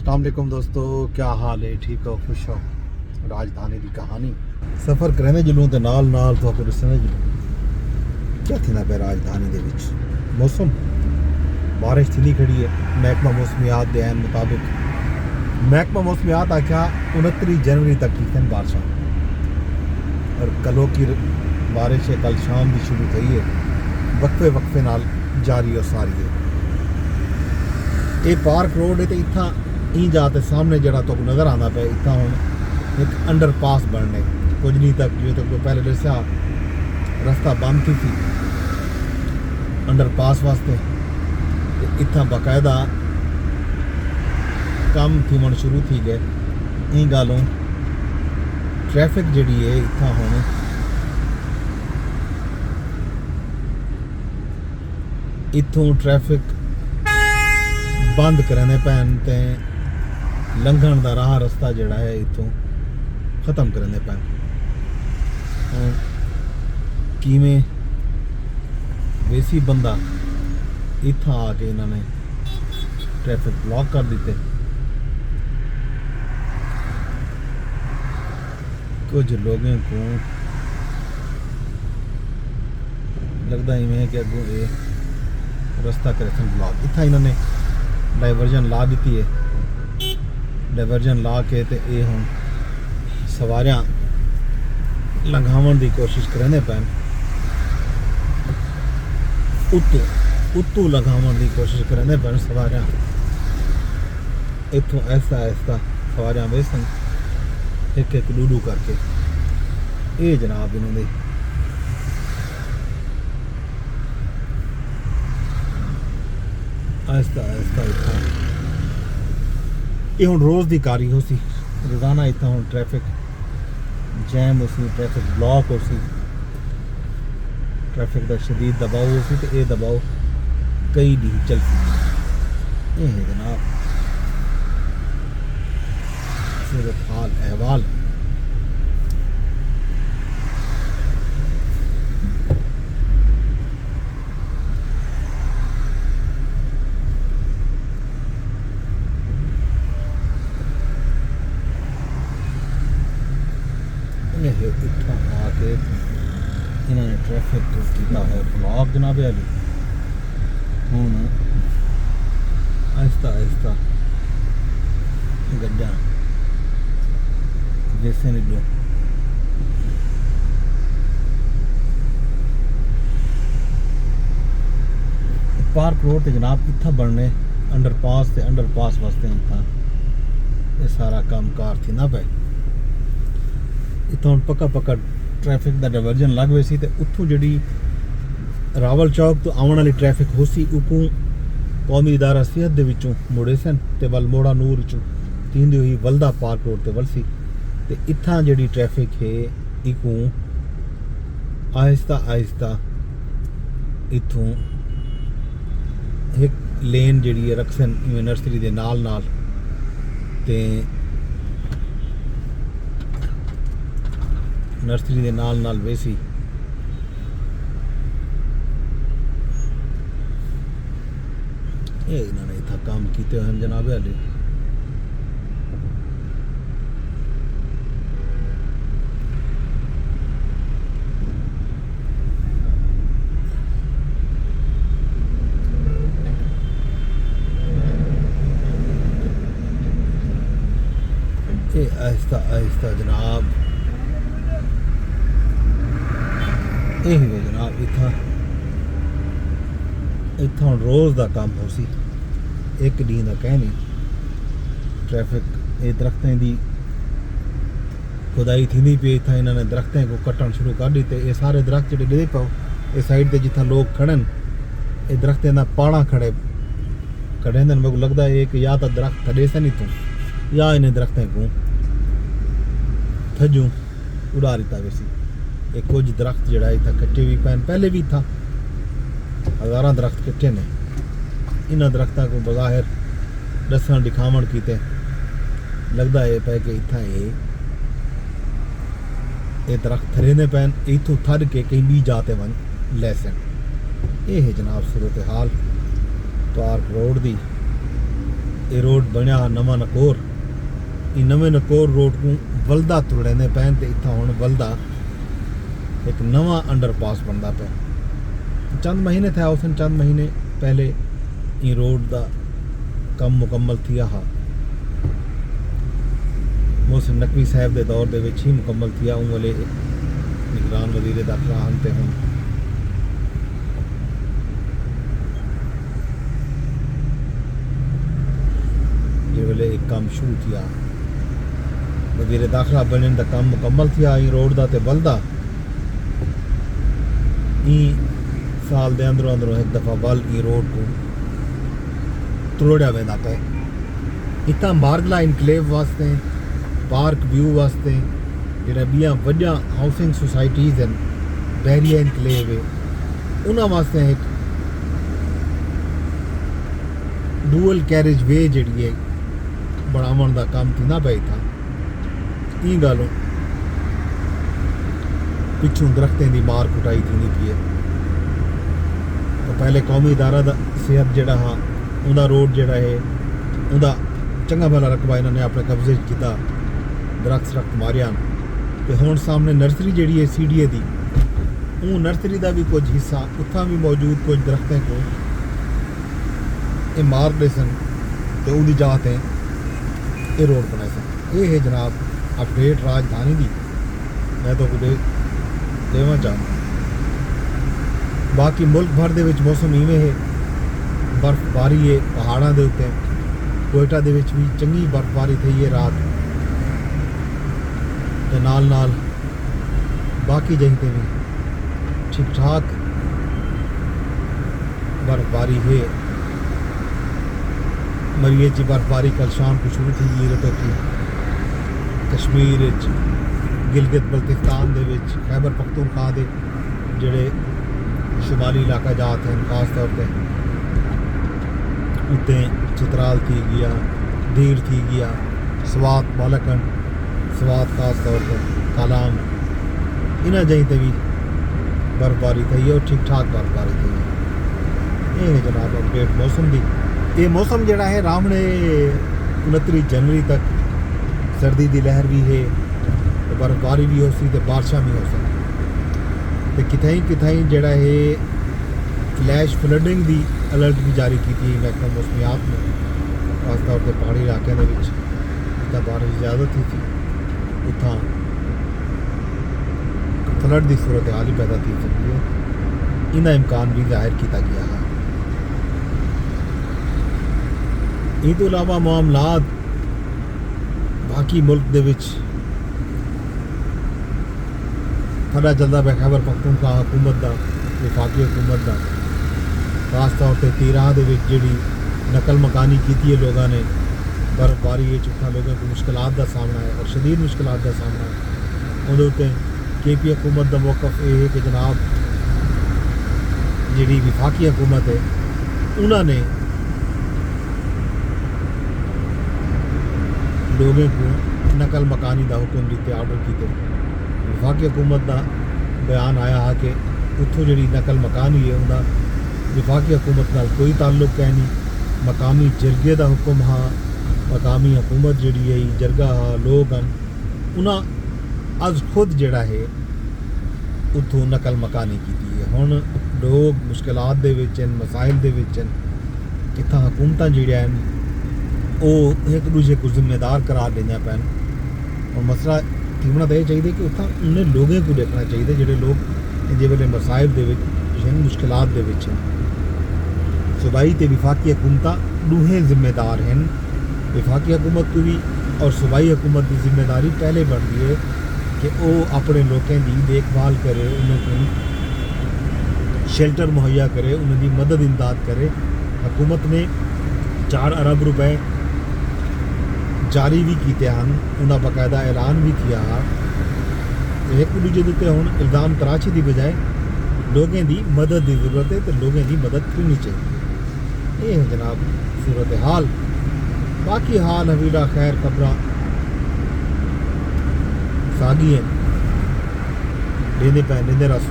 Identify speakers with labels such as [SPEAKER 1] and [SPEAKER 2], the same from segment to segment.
[SPEAKER 1] अस्सलाम वालेकुम दोस्तों, क्या हाल है? ठीक हो, खुश हो? राजधानी की कहानी सफ़र करने जलूँ तो नाल नाल तो फिर समझ क्या थी ना पे राजधानी दे विच मौसम बारिश थी नहीं खड़ी है। महकमा मौसमियात के ऐन मुताबिक महकमा मौसमियात आख्या 29 जनवरी तक की थी बारिश और कलों की बारिश है कल शाम भी शुरू थी है, वक्फे वक्फे नाल जारी और सारी है। ये पार्क रोड है तो इतना ही जाते सामने जरा तो नज़र आना पे इतना हम एक अंडर पास बनने कुछ नहीं तक जो तक पहले दसा रास्ता बंद थी अंडर पास वास्ते इतना बाकायदा काम थी मन शुरू थी गए इन गालों ट्रैफिक जी है इतना होने इतों ट्रैफिक बंद करने पैन ते लंघन का राह रस्ता जड़ा है इतों ख़त्म करने पैन किमें वैसी बंदा इतना आके इन्होंने ट्रैफिक ब्लॉक कर दिते। कुछ लोगों को लगता ही में कि अगों ये रास्ता करे ब्लॉक इतना इन्होंने डाइवर्जन ला दी है। डाइवर्जन ला के ते ये हम सवारियां लंघावन की कोशिश करने पैन उत्तू लंघावन की कोशिश करने पैन सवारियां इतों ऐसा ऐसा सवारियां वेसन एक एक लूडू करके ये जनाब इन्होंने आहिस्ता आहिस्ता इतना ये हूँ रोज़ की कारी हो सी रोज़ाना इतना हूँ ट्रैफिक जैम हो सी ट्रैफिक ब्लॉक हो सी ट्रैफिक का शदीद दबाव हो सी तो ये दबाव कई डी चल सी ये है जनाब सूरत हाल अहवाल। इतना आके इन्होंने ट्रैफिक को किया है ब्लॉक जनाब अली हूँ आहिस्ता आहिस्ता गड्ढा जैसे नहीं लो पार्क रोड ते जनाब इतना बनने अंडरपास ते अंडरपास वास्ते इतना ये सारा काम कार थी ना पे इतों पक्का पक्का ट्रैफिक का डाइवर्जन लग वे सी ते उत्थों जी रावल चौक तो आने वाली ट्रैफिक हो सी उपू कौमी इदारा सेहत दे विचों मुड़े सन ते वल मोड़ा नूर चों तींदी हुई वलदा पार्क रोड ते वल सी ते इत्थां जी ट्रैफिक है इकू आहिस्ता आहिस्ता इत्थों एक लेन जी रखसन नर्सरी दे नाल नाल ते नर्सरी के नाल नाल वैसी ये इन्होंने इतना काम किए हैं जनाब हाले ये आहिस्ता आहिस्ता जनाब यही है जनाब इतना रोज़ का काम हो सी एक डी का कह नहीं ट्रैफिक ये दरख्तें की खुदाई थी नहीं पी इतना इन्होंने दरख्तें को कट्टन शुरू कर दी ते ये सारे दरख्त जो डिगे पाओ ये साइड से जितना लोग खड़न ये दरख्तें का पाना खड़े मेरे को लगता है कि या तो दरख्त थड़े से नहीं तो या इन्हें दरख्तें को थजू उड़ा दिता वैसी एक कुछ दरख्त जड़ा इतना कट्टे भी पैन पहले भी था हज़ारा दरख्त कट्टे ने इन्होंने दरख्तों को बज़ाहिर दसन दिखावन किते लगता है पै कि इतना ये दरख्त थरे ने पैन इतों थर के कहीं भी जाते वन लैसन ये है जनाब सूरत हाल पार्क रोड दी ये रोड बनया नवा नकोर, ये नवे नकोर रोड को वलदा तुरड़े पैन तो इतना हुण वलदा एक नवा अंडरपास बनता पे। चंद महीने थे उस चंद महीने पहले ये रोड का कम मुकम्मल थिया हा। मोहसिन नकवी साहब के दौर के ही मुकम्मल थिया। उन वाले निगरान वजीर दाखिला आनते हूँ। ये वाले एक काम शुरू किया, वजीर दाखिला बनने का काम मुकम्मल थिया। ये रोड का तो बलदा ई साल के अंदरों अंदरों एक दफ़ा बल ई रोड को त्रोड़िया वेंदा पे। इतना मार्गला इनकलेव वास्ते, पार्क व्यू वास्ते, जो बिया वड्या हाउसिंग सोसाइटीज़ हैं, बैरिया इनकलेव है, उन्होंने वास्ते एक डुअल कैरेज वे जी है बनावन का काम थी ना पे था। ई गलों पिछों दरख्तें की मार कुटाई थी पी है। तो पहले कौमी इदारा सेहत जोड़ा हाँ उनका रोड जोड़ा है उनका चंगा भला रकबा इन्होंने अपने कब्जे किया, दरख्त मारिया। तो हुण सामने नर्सरी जी है CDA की, वो नर्सरी का भी कुछ हिस्सा उत्थां भी मौजूद कुछ दरख्तें को ये मार दे सन। तो उनकी जाते ये रोड बनाए सन। ये है जनाब अपडेट राजधानी की। मैं तो कुछ देवा चाहूँ। बाकी मुल्क भर दे विच मौसम इवें है, बर्फबारी है पहाड़ों के उत्ते। कोयटा दे विच भी चंगी बर्फबारी थी है रात ते नाल नाल बाकी जगह पे भी ठीक ठाक बर्फबारी है। मरिए की बर्फबारी कल शाम को शुरू थी गिरत की। कश्मीर गिलगित बल्तिस्तान दे विच खैबर पख्तूनख्वा दे जेड़े शुमाली इलाका जाते हैं खास तौर पर उत्ते चित्राल थी गया, दीर थी गया, स्वात बालकंड, स्वात खास तौर पर कालाम, इन्हें जगह पर भी बर्फबारी थी और ठीक ठाक बर्फबारी थी। ये है जनाब अपडेट मौसम की। ये मौसम जोड़ा है रामने 29 जनवरी तक सर्दी की लहर भी है, तो बर्फबारी भी हो सी तो बारिशा भी हो सकती। तो कितई जोड़ा है फ्लैश फ्लडिंग की अलर्ट भी जारी की थी महकमा मौसमियात ने, खास तौर पर पहाड़ी इलाकों के जितना बारिश ज़्यादा थी उतना फ्लड की सूरत हाल ही पैदा की सकती है। इन्हें इम्कान भी जाहिर किया गया है। इस तो इलावा मामलात बाकी मुल्क दे विच पता चलता पे खैबर पख्तूनख्वा हुकूमत का, वफाकी हुकूमत का खास तौर पर 13 दे विच जिहड़ी नकल मकानी की है लोगों ने बर्फबारी उत्थां लोगों को मुश्किलात का सामना है और शदीद मुश्किलात का सामना है। उहदे उत्ते KP हुकूमत का मौकफ ये है कि जनाब जिहड़ी वफाकी हुकूमत है उन्होंने लोगों को नकल मकानी का हुक्म दिते, आर्डर किए। वफाकी हुकूमत का बयान आया है कि उत्थों जी नकल मकानी है उनका वफाकी हुकूमत नाल कोई ताल्लुक है नहीं। मकामी जरगे का हुक्म हाँ, मकामी हुकूमत जी है जरगा हाँ लोग हैं उन्हें अज खुद जड़ा है उत्थों नकल मकानी की है। हुण लोग मुश्किलात दे विच हैं, मसाइल दे विच हैं, इत्थां हुकूमतां जिहड़ियां हैं वो एक दूसरे को जिम्मेदार करार देना पैन। और मसला थीमना तो यह चाहिए कि उत्थां उन्हें लोगों को देखना चाहिए जोड़े लोग जे वेले मसाइल दे विच मुश्किलात दे विच हैं। सूबाई ते वफाकी हुकूमतां दोहें जिम्मेदार हैं। वफाकी हुकूमत को भी और सूबाई हुकूमत की जिम्मेदारी पहले बनती है कि वो अपने लोगों की देखभाल करे, उन्हें शेल्टर मुहैया करे, उन्हें मदद इमदाद करे। हुकूमत ने 4 अरब रुपए जारी भी किए हैं, उन्हें बाकायदा ऐलान भी किया। एक दूजे के उत्ते हुण इल्ज़ाम तराशी की बजाय लोगों की मदद की जरूरत है, तो लोगों की मदद करनी चाहिए। ये है जनाब सूरत हाल। बाकी हाल हवीला खैर खबर सागी हैं लेने पैने रस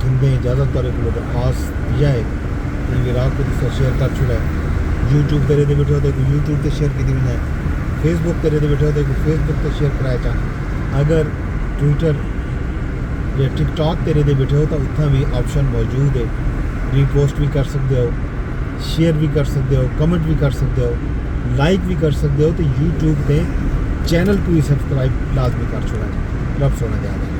[SPEAKER 1] जिंदे ज़्यादातर को दरख्वास्त दिया है कि विराग को शेयर कर चुका है। यूट्यूब तेरे दे बैठे हो तो यूट्यूब ते शेयर की जाए, फेसबुक तेरे दे बैठे हो तो फेसबुक ते शेयर कराया चाह। अगर ट्विटर या टिकटॉक तेरे दे बैठे हो तो उत्थां भी ऑप्शन मौजूद है, रीपोस्ट भी कर सकते हो, शेयर भी कर सकते हो, कमेंट भी कर सकते हो, लाइक भी कर सकते हो। तो यूट्यूब पे चैनल को भी सब्सक्राइब लाजमी कर छोड़ा। रब सोना ध्यान।